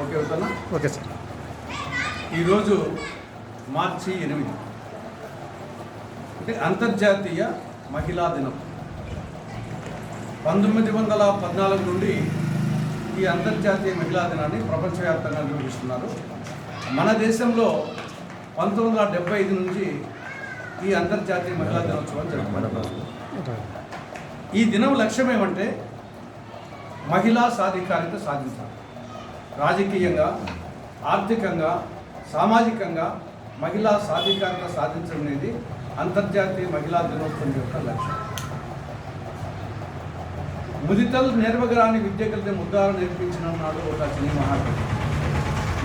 Okay అవుతున్నా. Okay sir. ఈరోజు మార్చి 8 అంటే అంతర్జాతీయ మహిళా దినం. 1914 నుండి ఈ అంతర్జాతీయ మహిళా దినాన్ని ప్రపంచవ్యాప్తంగా నిర్వహిస్తున్నారు. మన దేశంలో 1975 నుంచి ఈ అంతర్జాతీయ మహిళా దినోత్సవం జరుపుకుంటున్నారు. ఈ దినం లక్ష్యం ఏమంటే మహిళా సాధికారిత సాధించాలి. రాజకీయంగా, ఆర్థికంగా, సామాజికంగా మహిళా సాధికారిత సాధించడం అనేది అంతర్జాతీయ మహిళా దినోత్సవం యొక్క లక్ష్యం. ముదితల్ నేర్వగరాని విద్య కలిగిన ముద్దాలు నేర్పించిన నాడు ఒక చిన్ని మహాకవి.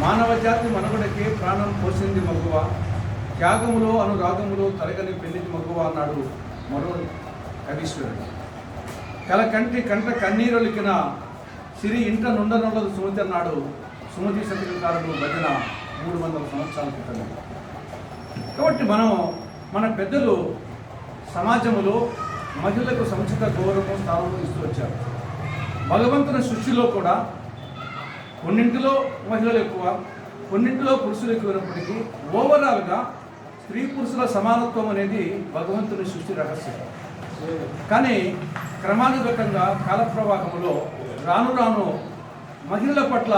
మానవ జాతి మనుగడకే ప్రాణం పోసింది మగువ, త్యాగములో అనురాగములో తరగని పెళ్లిది మగువ అన్నాడు మరో కవీశ్వరుడు. కంట కన్నీరొలికిన సిరి ఇంట నుండనుండదు సుమతి అన్నాడు సుమతి శతకారుడు భజన 300 సంవత్సరాల క్రితం. కాబట్టి మన పెద్దలు సమాజంలో మహిళలకు సముచిత గౌరవం స్థానం ఇస్తూ వచ్చారు. భగవంతుని సృష్టిలో కూడా కొన్నింటిలో మహిళలు ఎక్కువ, కొన్నింటిలో పురుషులు ఎక్కువైనప్పటికీ ఓవరాల్గా స్త్రీ పురుషుల సమానత్వం అనేది భగవంతుని సృష్టి రహస్యం. కానీ క్రమానుగతంగా కాలప్రవాహంలో రాను రాను మహిళల పట్ల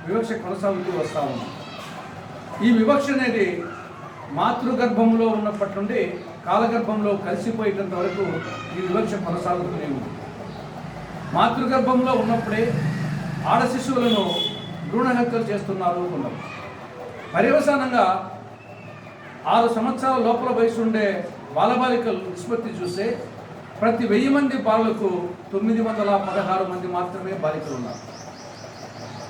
వివక్ష కొనసాగుతూ వస్తూ ఉంది. ఈ వివక్ష అనేది మాతృగర్భంలో ఉన్నప్పటి నుండి కాలగర్భంలో కలిసిపోయేటంత వరకు ఈ వివక్ష కొనసాగుతూనే ఉంది. మాతృగర్భంలో ఉన్నప్పుడే ఆడ శిశువులను భ్రూణ హత్యలు చేస్తున్నారు కొందరు. పర్యవసానంగా 6 సంవత్సరాల లోపల వయసు ఉండే బాలబాలికలు నిష్పత్తి చూస్తే ప్రతి 1000 మంది బాలులకు 916 మంది మాత్రమే బాలికలు ఉన్నారు.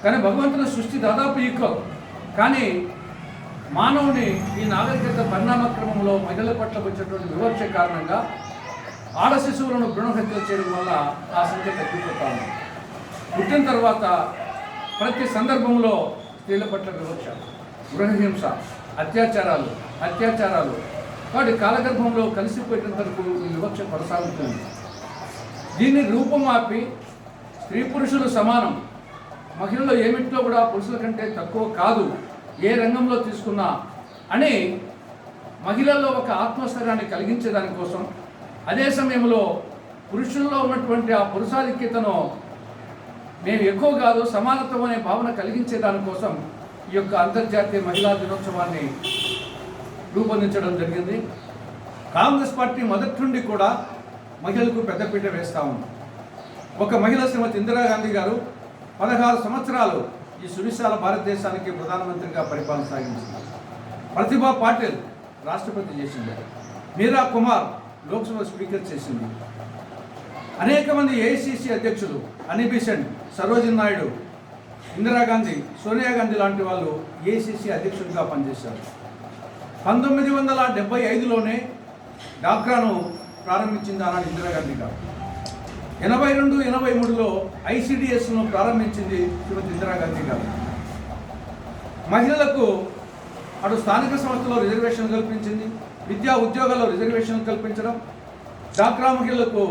కానీ భగవంతుని సృష్టి దాదాపు ఈక్వల్. కానీ మానవుని ఈ నాగరికత పరిణామక్రమంలో మహిళల పట్ల వచ్చేటువంటి వివక్ష కారణంగా ఆడ శిశువులను భ్రూణహత్యలు చేయడం వల్ల ఆ సంఖ్య తగ్గిపోతా ఉంది. పుట్టిన తర్వాత ప్రతి సందర్భంలో స్త్రీల పట్ల వివక్ష, గృహహింస, అత్యాచారాలు కాబట్టి కాలగర్భంలో కలిసిపోయేటంత వరకు ఈ వివక్ష కొనసాగుతుంది. దీన్ని రూపమాపి స్త్రీ పురుషులు సమానం, మహిళలు ఏమిట్లో కూడా పురుషుల కంటే తక్కువ కాదు ఏ రంగంలో తీసుకున్నా అని మహిళల్లో ఒక ఆత్మస్థైర్యాన్ని కలిగించేదానికోసం, అదే సమయంలో పురుషుల్లో ఉన్నటువంటి ఆ పురుషాధిక్యతను మేము ఎక్కువ కాదు సమానత్వం అనే భావన కలిగించేదానికోసం ఈ యొక్క అంతర్జాతీయ మహిళా దినోత్సవాన్ని రూపొందించడం జరిగింది. కాంగ్రెస్ పార్టీ మొదటి నుండి కూడా మహిళలకు పెద్దపీట వేస్తూ ఉంది. ఒక మహిళ శ్రీమతి ఇందిరాగాంధీ గారు 16 సంవత్సరాలు ఈ సువిశాల భారతదేశానికి ప్రధానమంత్రిగా పరిపాలన సాగించింది. ప్రతిభా పాటిల్ రాష్ట్రపతి చేసింది. మీరా కుమార్ లోక్సభ స్పీకర్ చేసింది. అనేక మంది ఏఐసిసి అధ్యక్షులు అనిబిసెంట్, సరోజిని నాయుడు, ఇందిరాగాంధీ, సోనియా గాంధీ లాంటి వాళ్ళు ఏఐసిసి అధ్యక్షుడిగా పనిచేశారు. 1975లోనే డాక్రాను ప్రారంభించింది ఆనాడు ఇందిరాగాంధీ గారు. 82, 83లో ఐసిడిఎస్ను ప్రారంభించింది శ్రీమతి ఇందిరాగాంధీ గారు. మహిళలకు అటు స్థానిక సంస్థలో రిజర్వేషన్ కల్పించింది, విద్యా ఉద్యోగాల్లో రిజర్వేషన్ కల్పించడం, డాక్రా మహిళలకు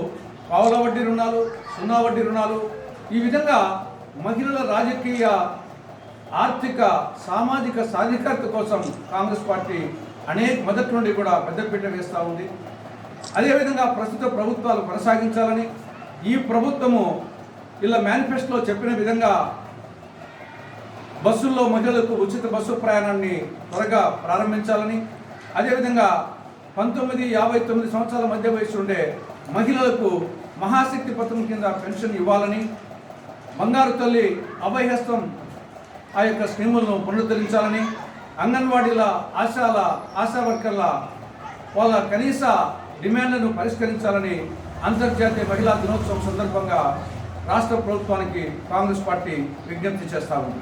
పావుల వడ్డీ రుణాలు, 0 వడ్డీ రుణాలు, ఈ విధంగా మహిళల రాజకీయ, ఆర్థిక, సామాజిక సాధికారత కోసం కాంగ్రెస్ పార్టీ మొదటి నుండి కూడా పెద్దపీట వేస్తూ ఉంది. అదేవిధంగా ప్రస్తుత ప్రభుత్వాలు కొనసాగించాలని, ఈ ప్రభుత్వము ఇలా మేనిఫెస్టోలో చెప్పిన విధంగా బస్సుల్లో మహిళలకు ఉచిత బస్సు ప్రయాణాన్ని త్వరగా ప్రారంభించాలని, అదేవిధంగా 19-59 సంవత్సరాల మధ్య వయసు ఉండే మహిళలకు మహాశక్తి పథకం కింద పెన్షన్ ఇవ్వాలని, బంగారు తల్లి అభయహస్తం ఆ యొక్క స్కీములను పునరుద్ధరించాలని, అంగన్వాడీల ఆశా వర్కర్ల వాళ్ళ కనీస డిమాండ్లను పరిష్కరించాలని అంతర్జాతీయ మహిళా దినోత్సవం సందర్భంగా రాష్ట్ర ప్రభుత్వానికి కాంగ్రెస్ పార్టీ విజ్ఞప్తి చేస్తూ ఉంది.